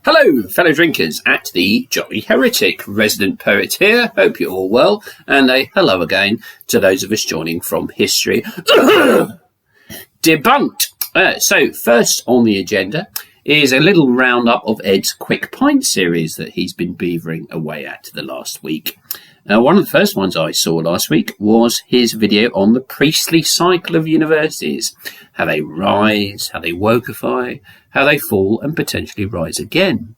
Hello, fellow drinkers at the Jolly Heretic. Resident poet here. Hope you're all well. And a hello again to those of us joining from History Debunked. So first on the agenda is a little roundup of Ed's Quick Pint series that he's been beavering away at the last week. One of the first ones I saw last week was his video on the priestly cycle of universities, how they rise, how they wokify, how they fall and potentially rise again.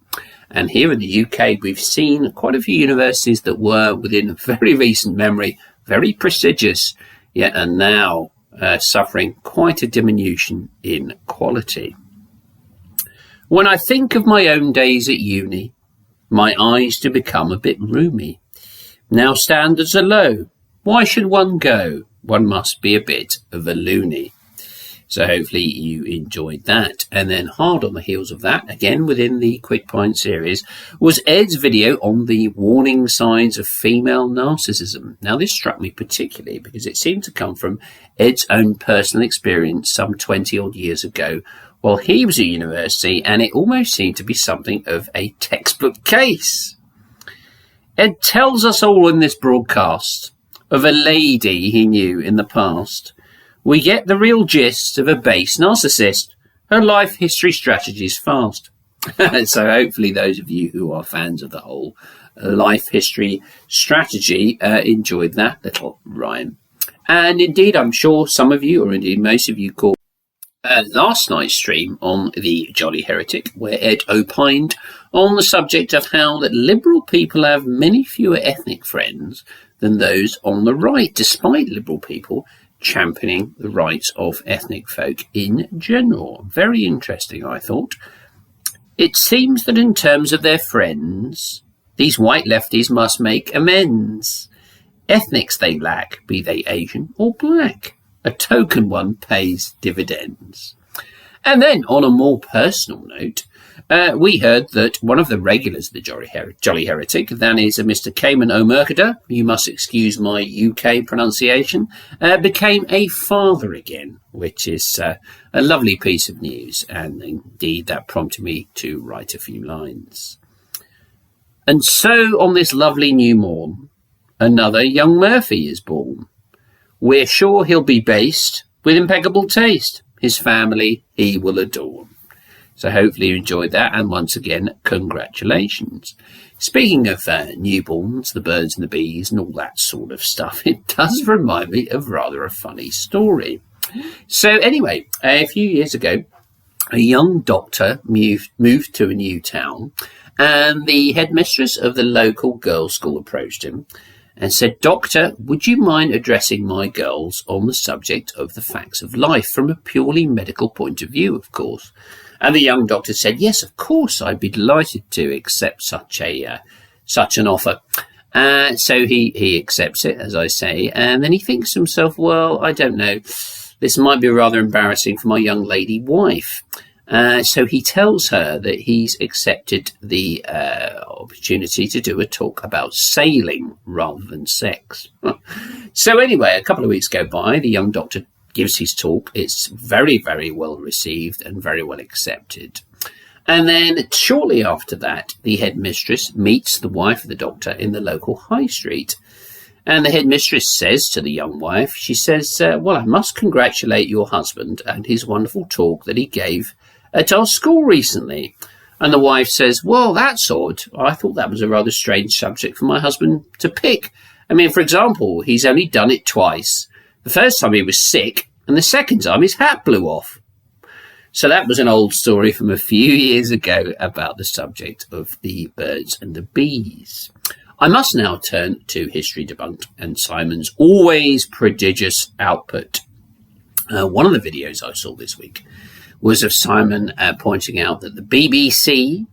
And here in the UK, we've seen quite a few universities that were, within very recent memory, very prestigious, yet are now suffering quite a diminution in quality. When I think of my own days at uni, my eyes do become a bit rheumy. Now standards are low. Why should one go? One must be a bit of a loony. So hopefully you enjoyed that. And then hard on the heels of that, again within the Quick Pint series, was Ed's video on the warning signs of female narcissism. Now this struck me particularly because it seemed to come from Ed's own personal experience some 20 odd years ago while he was at university, and it almost seemed to be something of a textbook case. Ed tells us all in this broadcast of a lady he knew in the past. We get the real gist of a base narcissist. Her life history strategies fast. So hopefully those of you who are fans of the whole life history strategy enjoyed that little rhyme. And indeed, I'm sure some of you, or indeed most of you, caught last night's stream on the Jolly Heretic, where Ed opined on the subject of how that liberal people have many fewer ethnic friends than those on the right, despite liberal people championing the rights of ethnic folk in general. Very interesting, I thought. It seems that in terms of their friends, these white lefties must make amends. Ethnics they lack, be they Asian or black. A token one pays dividends. And then, on a more personal note, we heard that one of the regulars of the Jolly Heretic, that is Mr. Caoman O Murcada, you must excuse my UK pronunciation, became a father again, which is a lovely piece of news, and indeed that prompted me to write a few lines. And so, on this lovely new morn, another young Murphy is born. We're sure he'll be based with impeccable taste. His family he will adorn. So hopefully you enjoyed that, and once again, congratulations. Speaking of newborns, the birds and the bees and all that sort of stuff, it does remind me of rather a funny story. So anyway, a few years ago, a young doctor moved to a new town, and the headmistress of the local girls' school approached him and said, "Doctor, would you mind addressing my girls on the subject of the facts of life from a purely medical point of view, of course?" And the young doctor said, "Yes, of course, I'd be delighted to accept such an offer." So he accepts it, as I say, and then he thinks to himself, well, I don't know, this might be rather embarrassing for my young lady wife. So he tells her that he's accepted the opportunity to do a talk about sailing rather than sex. So anyway, a couple of weeks go by, the young doctor gives his talk. It's very, very well received and very well accepted. And then shortly after that, the headmistress meets the wife of the doctor in the local high street. And the headmistress says to the young wife, she says, well, I must congratulate your husband and his wonderful talk that he gave at our school recently. And the wife says, well, that's odd. I thought that was a rather strange subject for my husband to pick. I mean, for example, he's only done it twice. The first time he was sick, and the second time his hat blew off. So that was an old story from a few years ago about the subject of the birds and the bees. I must now turn to History Debunked and Simon's always prodigious output. One of the videos I saw this week was of Simon pointing out that the BBC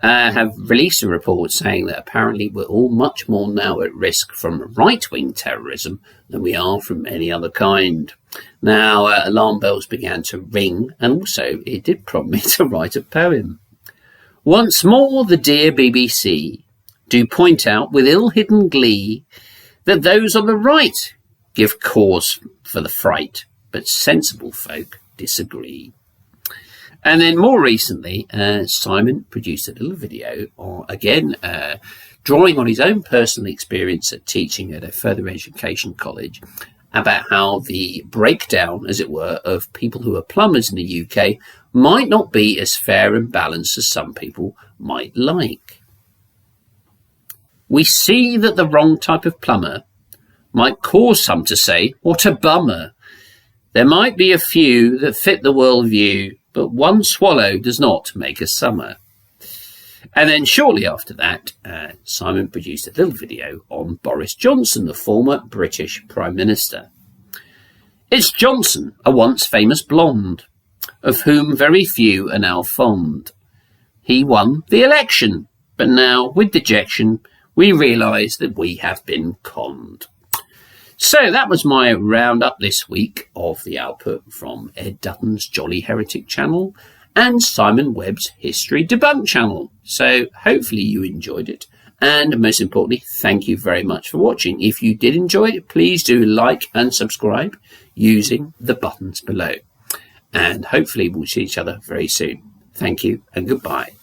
have released a report saying that apparently we're all much more now at risk from right-wing terrorism than we are from any other kind. Now, alarm bells began to ring, and also it did prompt me to write a poem. Once more the dear BBC do point out with ill-hidden glee that those on the right give cause for the fright, but sensible folk disagree. And then more recently, Simon produced a little video, drawing on his own personal experience at teaching at a further education college, about how the breakdown, as it were, of people who are plumbers in the UK might not be as fair and balanced as some people might like. We see that the wrong type of plumber might cause some to say, "What a bummer." There might be a few that fit the worldview, but one swallow does not make a summer. And then shortly after that, Simon produced a little video on Boris Johnson, the former British Prime Minister. It's Johnson, a once famous blonde, of whom very few are now fond. He won the election, but now, with dejection, we realise that we have been conned. So that was my roundup this week of the output from Ed Dutton's Jolly Heretic channel and Simon Webb's History Debunked channel. So hopefully you enjoyed it. And most importantly, thank you very much for watching. If you did enjoy it, please do like and subscribe using the buttons below. And hopefully we'll see each other very soon. Thank you and goodbye.